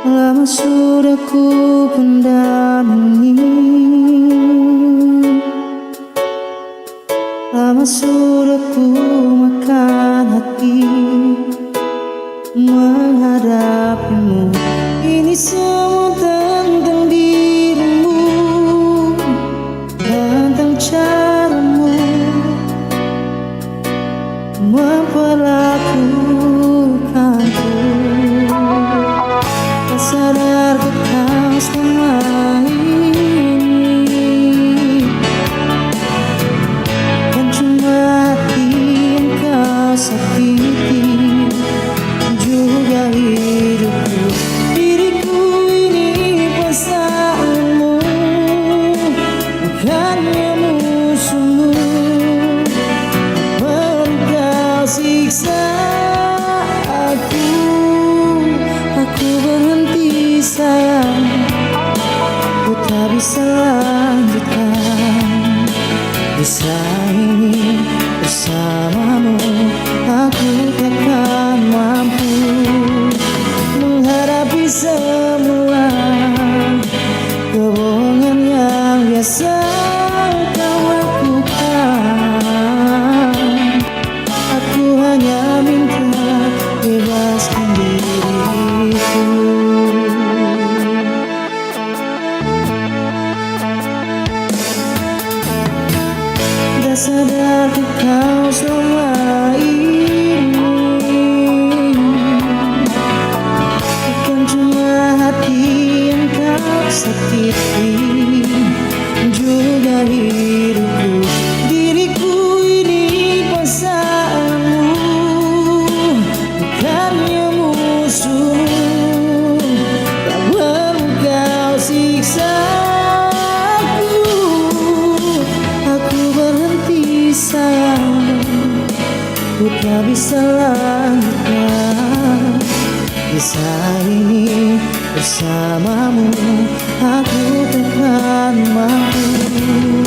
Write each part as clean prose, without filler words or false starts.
Lama sudah ku pendam ini, lama sudah ku makan hati menghadapimu. Ini semua tentang dirimu, tentang caramu memperlakukanku. Tak sadar kau selama ini kan cuma hati yang kau sakiti, juga hidupku. Diriku ini pasanganmu, bukannya musuhmu. Baru kau siksa aku berhenti sayang. Ku tak bisa lanjutkan kisah ini bersamamu. Aku takkan mampu menghadapi semua kebohongan yang biasa kau lakukan. Aku hanya minta bebaskan diriku. Tak sadar kau selama ini bukan cuma hati yang kau sakiti, juga hidupku. Diriku ini pasanganmu, bukannya musuhmu. Tak perlu kau siksa aku berhenti sayang. Ku tak bisa lanjutkan kisah ini bersamamu. Aku takkan mampu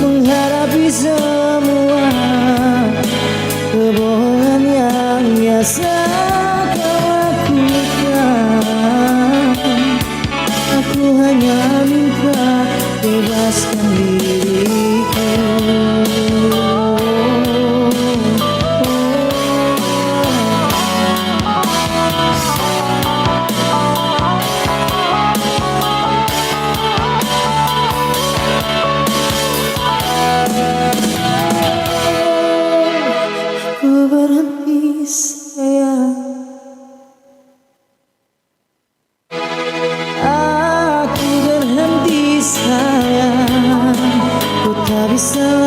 menghadapi semua kebohongan yang biasa kau lakukan. Aku hanya minta bebaskan diriku. Aku berhenti sayang. Aku berhenti sayang. Ku tak bisa